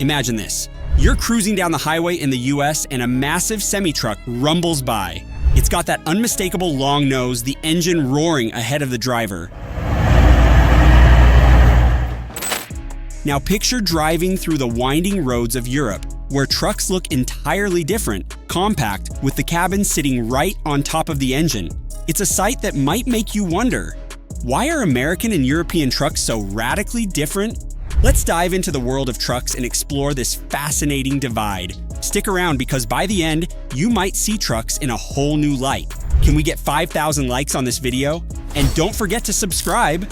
Imagine this. You're cruising down the highway in the US and a massive semi-truck rumbles by. It's got that unmistakable long nose, the engine roaring ahead of the driver. Now picture driving through the winding roads of Europe, where trucks look entirely different, compact, with the cabin sitting right on top of the engine. It's a sight that might make you wonder, why are American and European trucks so radically different? Let's dive into the world of trucks and explore this fascinating divide. Stick around because by the end, you might see trucks in a whole new light. Can we get 5,000 likes on this video? And don't forget to subscribe.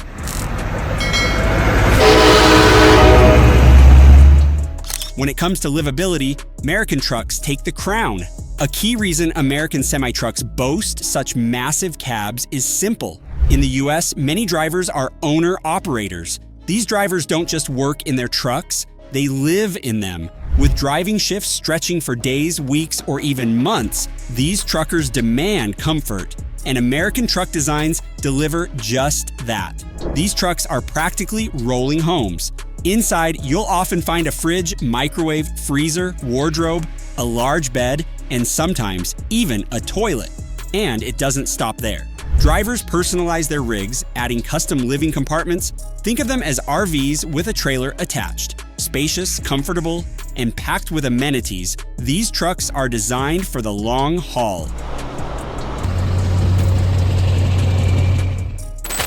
When it comes to livability, American trucks take the crown. A key reason American semi-trucks boast such massive cabs is simple. In the US, many drivers are owner-operators. These drivers don't just work in their trucks, they live in them. With driving shifts stretching for days, weeks, or even months, these truckers demand comfort. And American truck designs deliver just that. These trucks are practically rolling homes. Inside, you'll often find a fridge, microwave, freezer, wardrobe, a large bed, and sometimes even a toilet. And it doesn't stop there. Drivers personalize their rigs, adding custom living compartments. Think of them as RVs with a trailer attached. Spacious, comfortable, and packed with amenities, these trucks are designed for the long haul.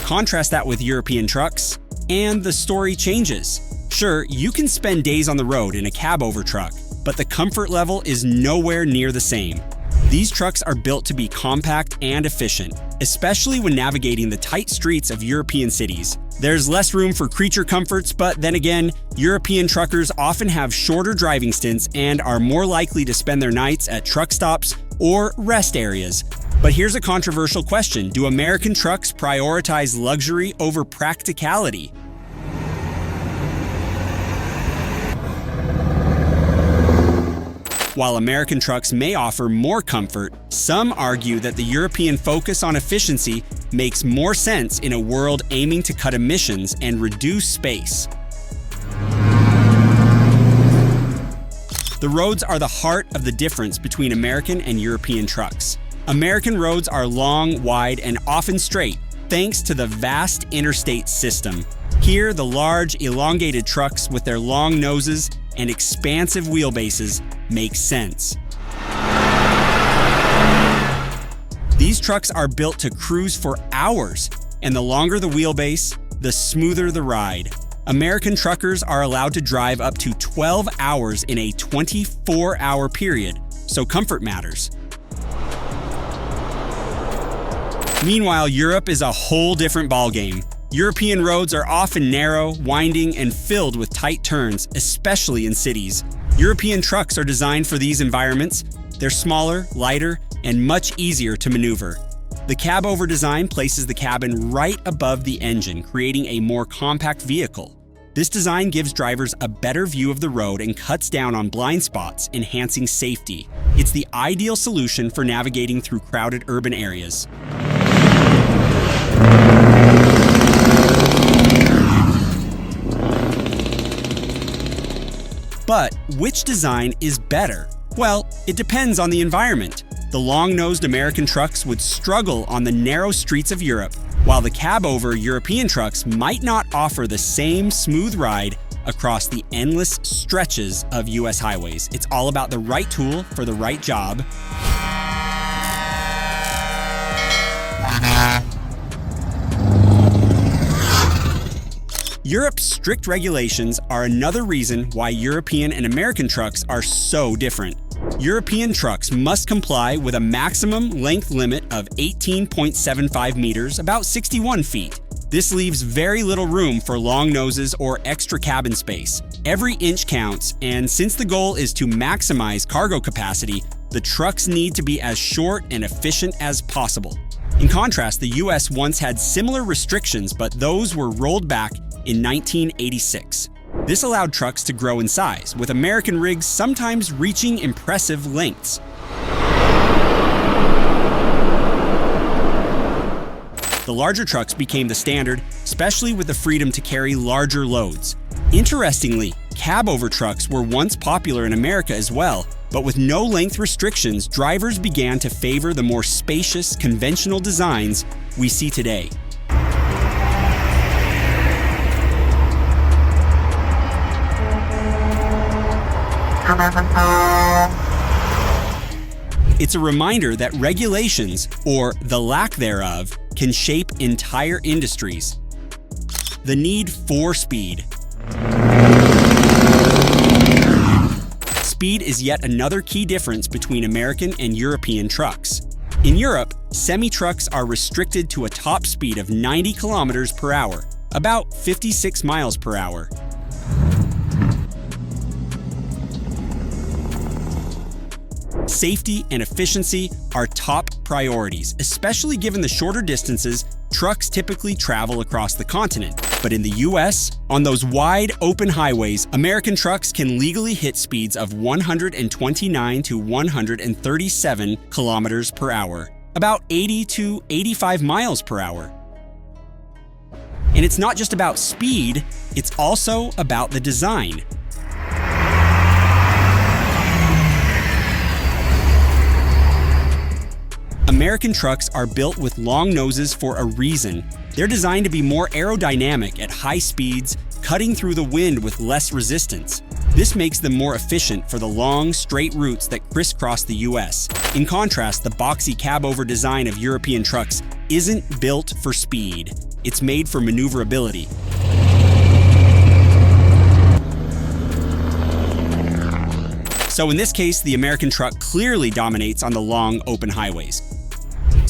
Contrast that with European trucks, and the story changes. Sure, you can spend days on the road in a cabover truck, but the comfort level is nowhere near the same. These trucks are built to be compact and efficient, especially when navigating the tight streets of European cities. There's less room for creature comforts, but then again, European truckers often have shorter driving stints and are more likely to spend their nights at truck stops or rest areas. But here's a controversial question. Do American trucks prioritize luxury over practicality? While American trucks may offer more comfort, some argue that the European focus on efficiency makes more sense in a world aiming to cut emissions and reduce space. The roads are the heart of the difference between American and European trucks. American roads are long, wide, and often straight, thanks to the vast interstate system. Here, the large, elongated trucks with their long noses and expansive wheelbases make sense. These trucks are built to cruise for hours, and the longer the wheelbase, the smoother the ride. American truckers are allowed to drive up to 12 hours in a 24-hour period, so comfort matters. Meanwhile, Europe is a whole different ballgame. European roads are often narrow, winding, and filled with tight turns, especially in cities. European trucks are designed for these environments. They're smaller, lighter, and much easier to maneuver. The cabover design places the cabin right above the engine, creating a more compact vehicle. This design gives drivers a better view of the road and cuts down on blind spots, enhancing safety. It's the ideal solution for navigating through crowded urban areas. But which design is better? Well, it depends on the environment. The long-nosed American trucks would struggle on the narrow streets of Europe, while the cabover European trucks might not offer the same smooth ride across the endless stretches of US highways. It's all about the right tool for the right job. Europe's strict regulations are another reason why European and American trucks are so different. European trucks must comply with a maximum length limit of 18.75 meters, about 61 feet. This leaves very little room for long noses or extra cabin space. Every inch counts, and since the goal is to maximize cargo capacity, the trucks need to be as short and efficient as possible. In contrast, the US once had similar restrictions, but those were rolled back in 1986. This allowed trucks to grow in size, with American rigs sometimes reaching impressive lengths. The larger trucks became the standard, especially with the freedom to carry larger loads. Interestingly, Cabover trucks were once popular in America as well, but with no length restrictions, drivers began to favor the more spacious, conventional designs we see today. It's a reminder that regulations, or the lack thereof, can shape entire industries. The need for speed. Speed is yet another key difference between American and European trucks. In Europe, semi-trucks are restricted to a top speed of 90 kilometers per hour, about 56 miles per hour. Safety and efficiency are top priorities, especially given the shorter distances trucks typically travel across the continent. But in the US, on those wide open highways, American trucks can legally hit speeds of 129 to 137 kilometers per hour, about 80 to 85 miles per hour. And it's not just about speed, it's also about the design. American trucks are built with long noses for a reason. They're designed to be more aerodynamic at high speeds, cutting through the wind with less resistance. This makes them more efficient for the long, straight routes that crisscross the US. In contrast, the boxy cabover design of European trucks isn't built for speed. It's made for maneuverability. So in this case, the American truck clearly dominates on the long, open highways.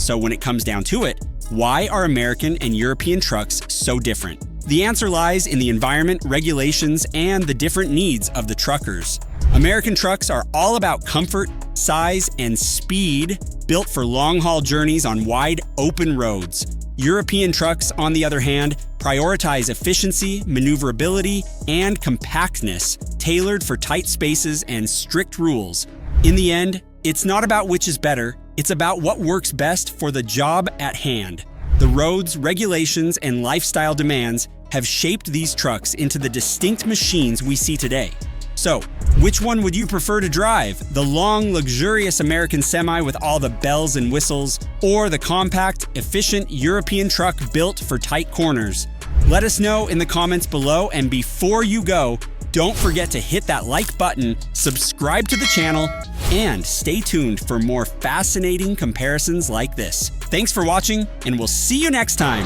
So when it comes down to it, why are American and European trucks so different? The answer lies in the environment, regulations, and the different needs of the truckers. American trucks are all about comfort, size, and speed, built for long-haul journeys on wide, open roads. European trucks, on the other hand, prioritize efficiency, maneuverability, and compactness, tailored for tight spaces and strict rules. In the end, it's not about which is better, it's about what works best for the job at hand. The roads, regulations, and lifestyle demands have shaped these trucks into the distinct machines we see today. So, which one would you prefer to drive? The long, luxurious American semi with all the bells and whistles, or the compact, efficient European truck built for tight corners? Let us know in the comments below, and before you go, don't forget to hit that like button, subscribe to the channel, and stay tuned for more fascinating comparisons like this. Thanks for watching, and we'll see you next time.